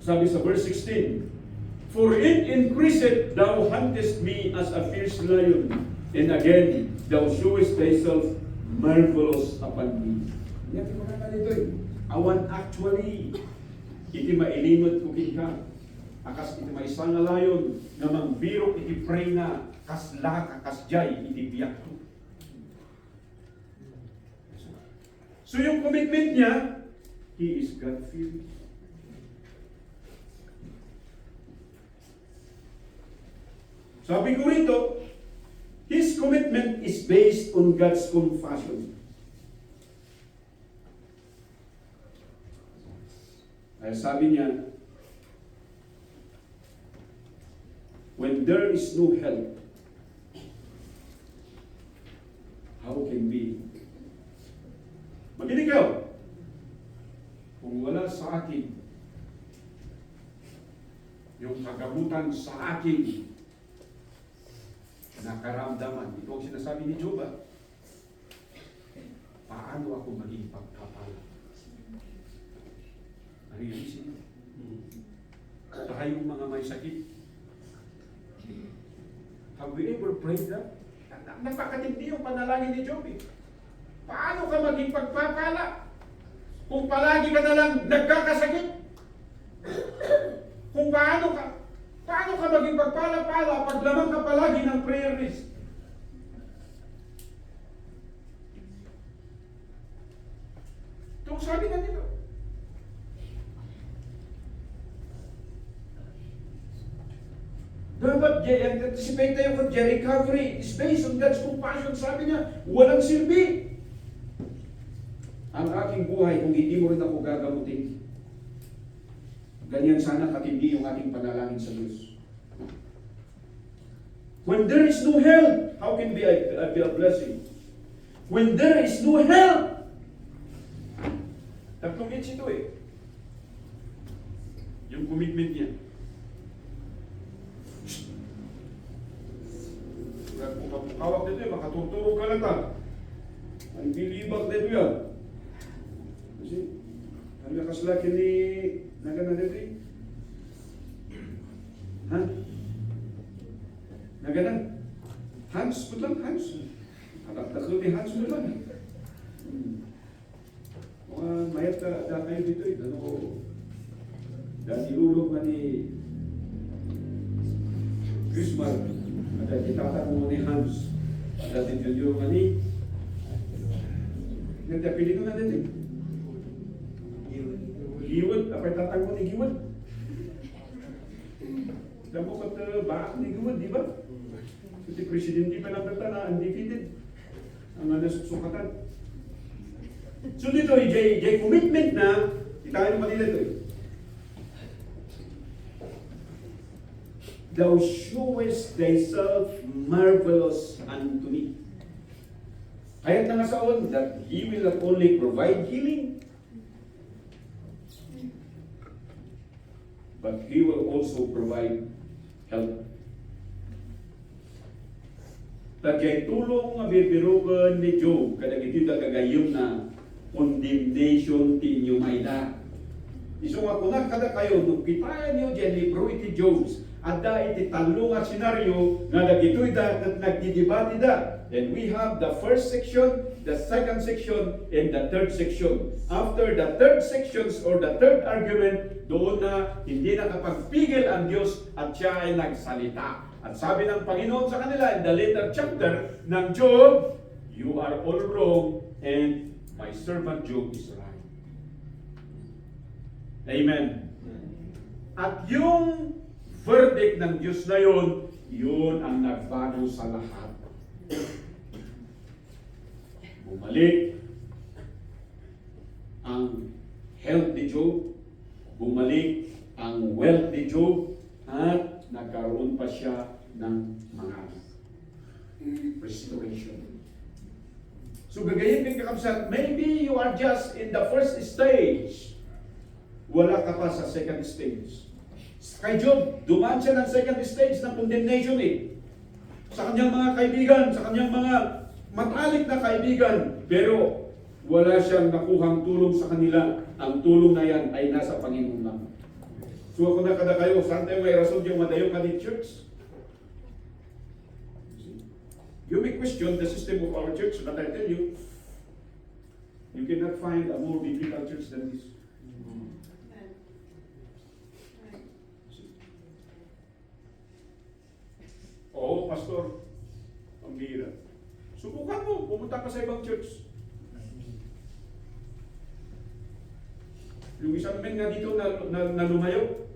Sabi sa verse 16, for it increaseth, thou huntest me as a fierce lion, and again, thou showest thyself marvelous upon me. Yan, ito dito eh. Awan actually, iti mailimot ko ka. Akas iti maisang layon, nga mangbirok iti pray na, kasla kakasjay iti biyak to. So yung commitment niya, he is God-fearing. Sabi ko rito, his commitment is based on God's compassion. Ay sabi niya, when there is no help, how can we? Makinig kayo. Kung wala sa akin, yung kagamutan sa akin, nakaramdaman. Ito ang sinasabi ni Job. Paano ako maging pagkapala? Narialisin niyo? Saka yung mga may sakit. Have we ever prayed that? Napakatindi yung panalangin ni Job. Paano ka maging pagpapala? Kung palagi ka na lang nagkakasakit? Kung paano ka maging pagpala-pala pag lamang ka palagi ng prayer list? Ito sabi na dito. Dapat anticipate tayo kung recovery is based on God's compassion. Sabi niya, walang silbi ang aking buhay kung hindi mo rin ako gagamutin. Ganyan sana katindi yung ating panalangin sa Diyos. When there is no help, how can be a blessing? When there is no help, tatlong hits ito eh. Yung commitment niya. Kung kapukawak dito eh, makatuturo ka lang ka. Ang bilibag dito yan. Kasi, ang nakaslaki ni nagana dito eh. Ha? Nagana? Hans po lang, Hans. Nakaklo ni Hans po lang. Mayat ka kayo dito eh. Dahil ilulog man ni Christmas. At itatanong mo ni Hans. Dati Junior man ni nagtapili ko na dito. Giwad. Apa itatang mo ni Giwad? Damo kat baak ni Giwad, di ba? Kasi presidente pa lang kata na undefeated. Ang nasukatan. So dito, jay commitment na, itahin mo nila ito eh. Thou showest thyself marvelous unto me. Kaya't na nga saon that He will not only provide healing, but He will also provide help. Tagyay tulong nga bibirugan ni Job, kada iti kagayom na condemnation ti inyo maila. Iso nga kuna kada kayo, nung kitayan niyo dyan, libro iti Jobs, at da iti talo nga senaryo nga nagito'y da at nagdidibati da. And we have the first section, the second section, and the third section. After the third sections or the third argument, doon na hindi nakapagpigil ang Diyos at siya ay nagsalita. At sabi ng Panginoon sa kanila in the later chapter ng Job, you are all wrong and my servant Job is right. Amen. At yung verdict ng Diyos na yun ang nagbago sa lahat. Bumalik ang health ni Job, bumalik ang wealth ni Job, at nagkaroon pa siya ng mga restoration. So gagayin din kakabsat, maybe you are just in the first stage. Wala ka pa sa second stage. Kay Job, dumaan siya ng second stage ng condemnation sa kanyang mga kaibigan, sa kanyang mga matalik na kaibigan, pero wala siyang nakuhang tulong sa kanila. Ang tulong na yan ay nasa Panginoon lang. So ako nakada kayo, saan tayo may rason yung madayo ka ni church? You may question the system of our church, but I tell you, you cannot find a more biblical church than this. Oo, pastor, ang bira. Subukan mo, pumunta ka sa ibang church. Yung isang men nga dito na lumayo,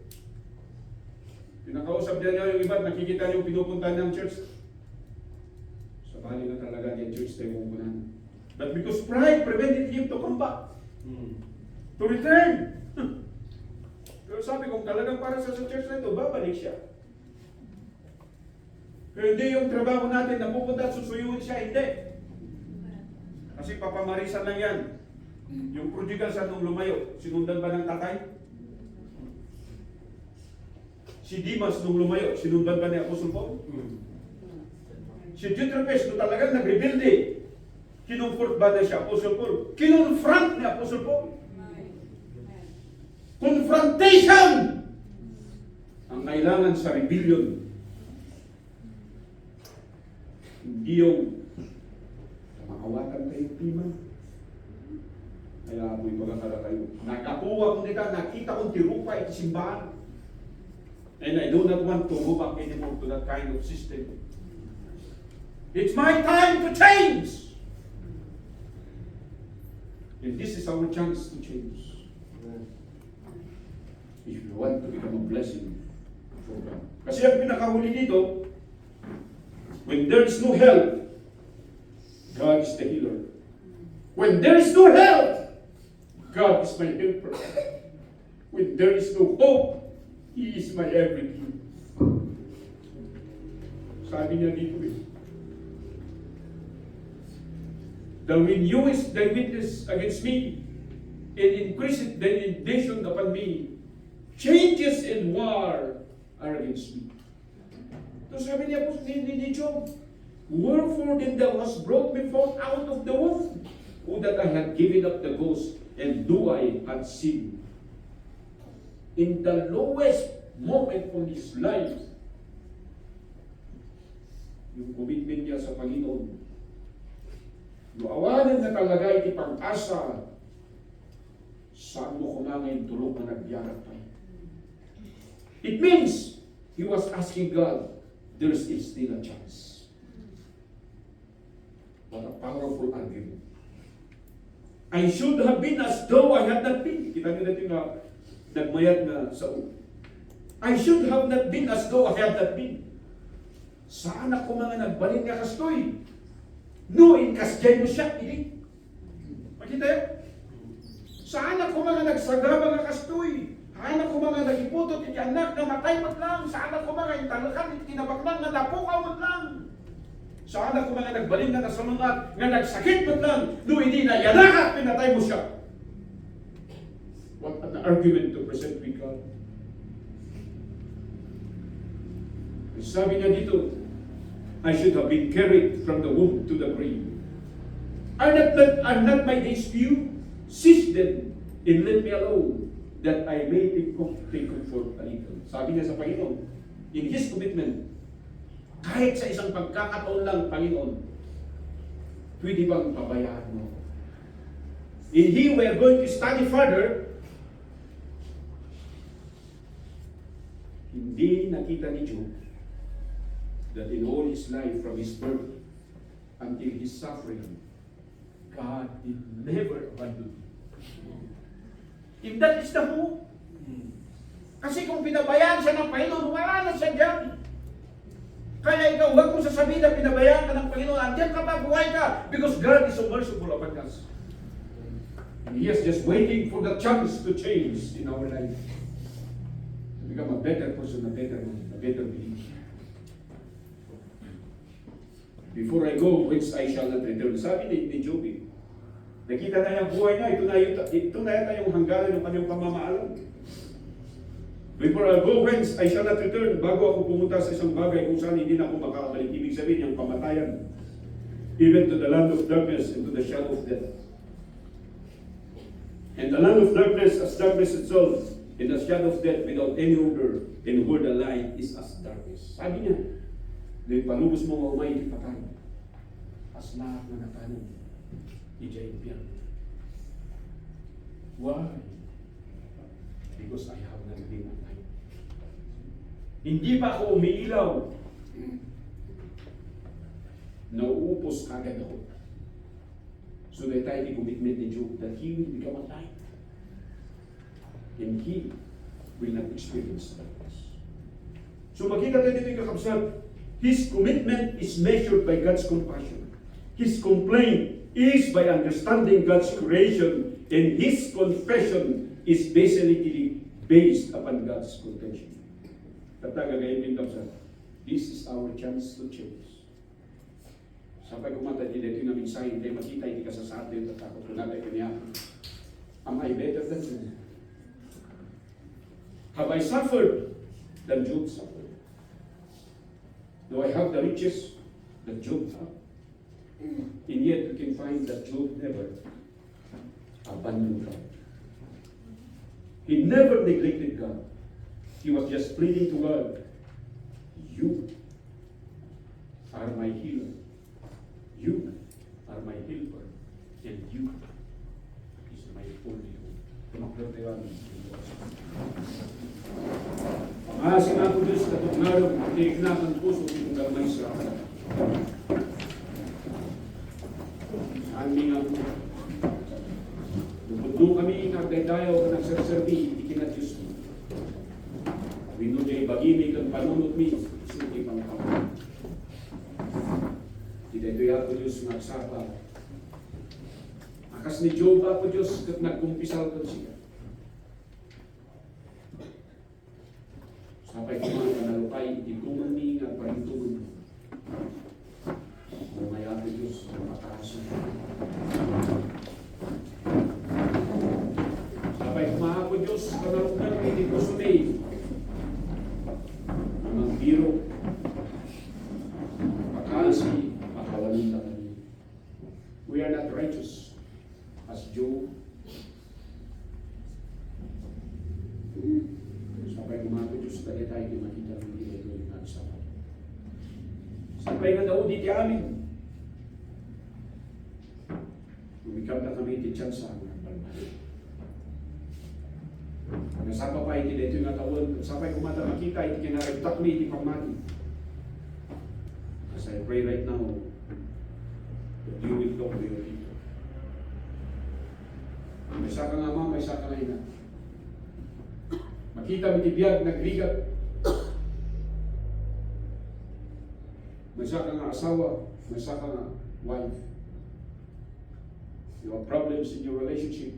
pinakausap niya yung iba, nakikita niyo pinupuntahan ng church. Sa bali na talaga niya church tayo pupuntahan. But because pride prevented him to come back. To return. Pero sabi kung talagang para sa church na ito, babalik siya. Pero hindi yung trabaho natin na pupunta at susuyuin siya, hindi. Kasi papamarisan lang yan. Yung prodigal sa nung lumayo, sinundan ba ng tatay? Si Dimas nung lumayo, sinundan ba ni Apostle Paul? Si Diotrephes nung talagang nag-rebuild kinumfort ba na siya, Apostle Paul? Kinonfront ni Apostle Paul. Confrontation! Ang kailangan sa rebellion, hindi yung makawatan kayo tima. Kaya ako'y pagkakala kayo. Nakakuha ko nila, nakita kong tirupay at simbahan. And I do not want to go back anymore to that kind of system. It's my time to change! And this is our chance to change. If you want to become a blessing for God. Kasi ang pinakahuli dito, when there is no help, God is the healer. When there is no help, God is my helper. When there is no hope, He is my everything. Sabi niya dito the renewest thy witness against me, and increaseth thy indignation upon me. Changes in war are against me. So sabi niya po ni Job, wherefore then thou hast brought me forth out of the womb? O that I had given up the ghost, and do I had sinned. In the lowest moment of his life, yung commitment niya sa Panginoon, luawanan na talaga iti pag-asa, saan mo kumangin tulog na nagbiyarat pa. It means, he was asking God, there is still a chance. What a powerful argument. I should have been as though I had not been. Kita nyo natin na nagmayat na Saul. I should have not been as though I had not been. Saan ako mga nagbalin nga kastoy? Noon kasjay mo siya, hindi. Makita yun? Saan ako mga nagsagaba nga kastoy? Saan ako mga nagiputot, hindi anak na matay mat lang? Saan ako mga intalakan, hindi tinabaklang na napukaw mat lang? Saan ako mga nagbalin na kasamangat, nga nagsakit mat lang? No, hindi na yanakat, pinatay mo siya. What an argument to present with God. Sabi niya dito, I should have been carried from the womb to the grave. Are not my days few? Cease them and let me alone, that I may take comfort a little. Sabi niya sa Panginoon, in His commitment, kahit sa isang pagkakataon lang, Panginoon, pwede bang pabayaan mo? In He, we are going to study further. Hindi nakita ni Job that in all his life from his birth until his suffering, God did never abandon him. And that is the hope. Kasi kung pinabayaan siya ng Panginoon, wala na siya dyan. Kaya ikaw, huwag mo sasabihin na pinabayaan ka ng Panginoon. Andiyan ka pa, buhay ka. Because God is so merciful upon us. And He is just waiting for the chance to change in our life. To become a better person, a better man, a better being. Before I go, whence I shall not return. Sabi ni Job, nakita na yung buhay na, ito na yata yung hangganan ng kanyang pamamaalam. Before I go, whence I shall not return. Bago ako pumunta sa isang bagay kung saan hindi na ako makakabalik. Ibig sabihin yung kamatayan. Even to the land of darkness and to the shadow of death. And the land of darkness as darkness itself, and the shadow of death without any order, and where the light is as darkness. Sabi niya, palubos mo umay di patay. As lahat na natanong, ijay impyan. Why? Because I have not been alive. Hindi pa ako umiilaw. Nauupos agad ako. So that I commitment ni Job that he will become alive. And he will not experience darkness. So makita tayo dito yung kakabsat. His commitment is measured by God's compassion. His complaint is by understanding God's creation. And his confession is basically based upon God's contention. Kataga gayon kapsat. This is our chance to change. Sampai kumata di dito na mensahe, hindi makita, hindi ka sa atin, tatakot ko natin kanya. Am I better than you? Have I suffered than Job suffered? Do I have the riches that Job had? And yet we can find that Job never abandoned God. He never neglected God. He was just pleading to God, you are my healer. You are my helper. And you is my only hope. Tumakot tayo ang pang-asin ako Diyos, katugnaron, tiignan ang puso, itong gamay sa akin. Saan nga po? Nung kami nagdaydayaw ka ng serserbi, ikinat-Diyos mo. Winunay bagimig ang panunod mi, suki pang kapag. Tidak ito ako Diyos magsapa. Akas ni Job ako Diyos kat nagkumpisal ko siya. Sampai kumang nalupay, itungan ni nga parintungan mo. Mamaya ako Diyos na mataas mo. Sampai kumang ako Diyos kanalupan kay di ko sunay. Ang biro. Pakalsi. We are not righteous as Job. Sampai kumako Diyos kaya tayo di makita ng hindi ito yung nagsapat. Sampai nga daw di amin. Umikap na kami di tsansa ng palmari. Nasapa pa iti dito yung natawag. Sampai kumata makita iti kinaragtak mi iti pamani. As I pray right now, that you will talk to your people. May saka nga ma, may saka nga ina. Makita mitibiyag, nagrigat. May saka nga asawa, may saka nga wife. You have problems in your relationship.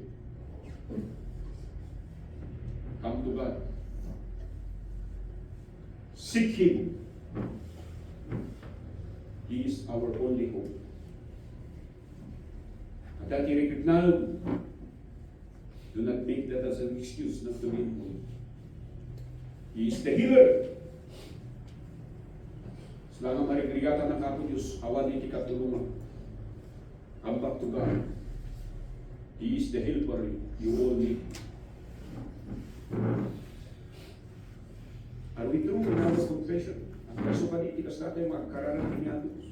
Come to God. Seek Him. He is our only hope. At that irrecognizable, do not make that as an excuse not to be holy. He is the healer. Selama marigrigatan ng kapo Diyos, awan iti katulungan. Come back to God. He is the helper you all need. Are we true in our confession? Ang kaso kanitikas natin magkaranan ng Diyos.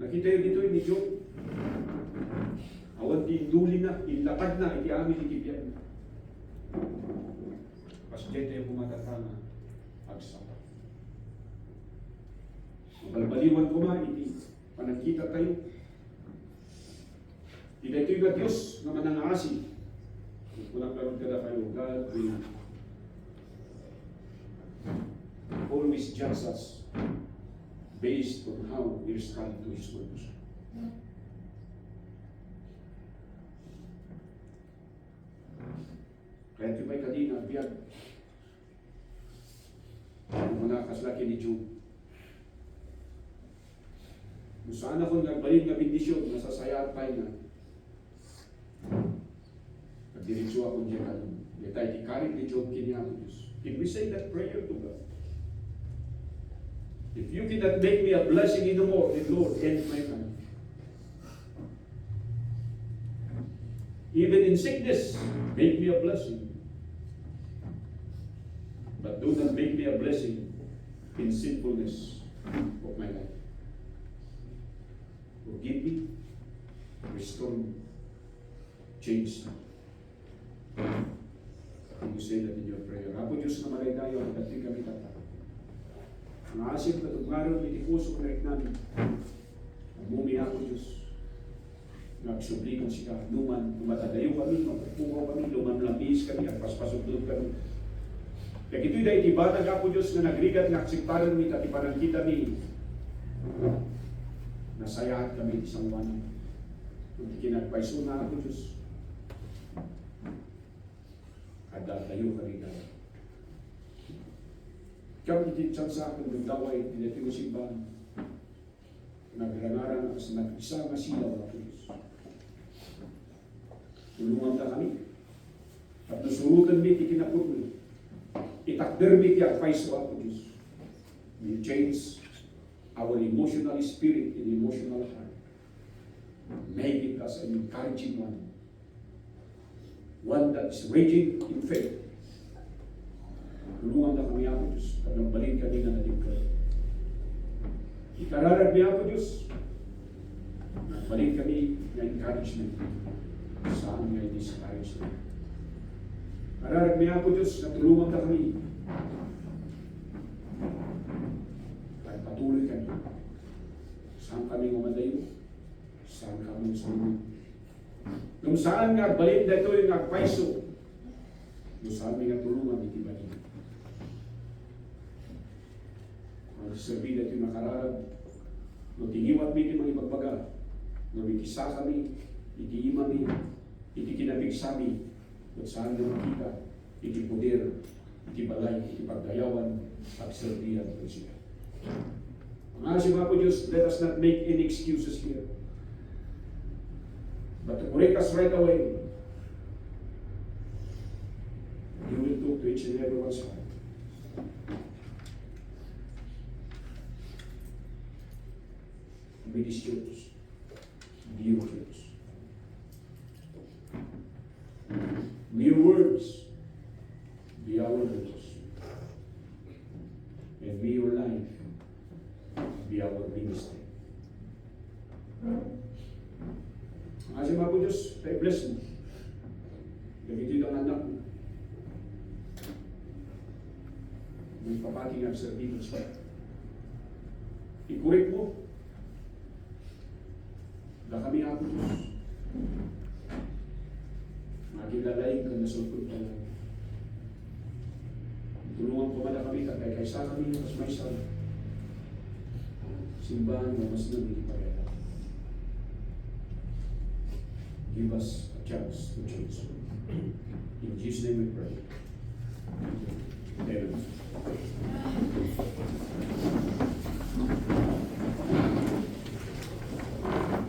Nakita yun dito ni Job. Awan di induli na, inlatag na, iti amin ikibyan. Pas dito yung pumatatanga, agsapat. Balbaliwan ko ma, iti panagkita tayo. Di daytoy nga Diyos nga manangasi. Kung karon kada kayo, God will always judge us based on how we respond to His words. Kaya ito may kadina, biyag. Ang mga kaslaki ni Job. Kung saan ako nagbalin nga bendisyon, nasasayaan tayo na. Nagdiretso ako niya kanon. Di tayo ikarit ni Job kiniya ko Diyos. If we say that prayer to God, if you cannot make me a blessing in the more, then Lord, end my life. Even in sickness, make me a blessing. But do not make me a blessing in sinfulness of my life. Forgive me, restore me, change me. And you say that in your prayer. Apo Diyos na malay tayo, ang dating kami tata. Ang asip na tumaron, itipuso ko na namin. Mumi ako Diyos. Nagsublikan siya, luman, matadayo kami, magpupungaw kami, luman labis kami, at paspasugdod kami. Kaya ito'y dahil ibanag ako Diyos na nagrigat ng aksiparan mi, at ipanangkita mi. Nasayahan kami isang one. Kung kinagpaiso na ako Diyos, at datayo kami na. Kaya ititsan sa akin, nagdaway, tinatyo ng simbahan. Nagrangaran sa nag-isa nga silaw ako Diyos. Tulungan na kami. At nasurutan mi, ikinapot mi. Itakder mi ti advice ako Diyos. We change our emotional spirit and emotional heart. Make it as an encouraging one. One that is raging in faith. Tulungan na kami ako Diyos. At nagbalik kami na naligkad. Ikararag niya ako Diyos. Nagbalik kami na encouragement. Saan nga i-discouragement. Kararag niya ako Diyos na tulungan na kami. At patuloy kami. Saan kami umadayo? Saan kami sumunod? Kung saan nga balin na ito yung nagpaiso, kung saan nga tulungan iti-balin. Ang sabi na ito yung nakararag, nung tingiwat mi iti mga ibagbaga, nung itisa kami, iti-ima mi, iti-kinabig sami, kung saan na makita, iti-puder, iti-balay, iti-pagdayawan, pagserbihan ko siya. Mga siya po Diyos, let us not make any excuses here. But to correct us right away, you will talk to each and everyone's heart. Be this church, be your church. May your words be our words. And may your life be our ministry. Kasi mga po Diyos, tayo bless mo. Gamitin ang anak mo. May papating ang servimos pa. I-correct mo. Da kami ako Diyos. Magigalayin ka na sulpod pa lang. Tulungan ko mala kami, kaya kaysa kami mas may sala. Simbahan na mas nagigipagaya. Give us a chance to change. In Jesus' name we pray. Amen.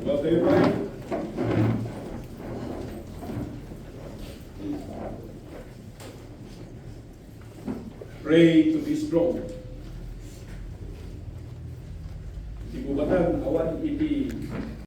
Well, everybody. Pray to be strong. Di bubatan, awan iti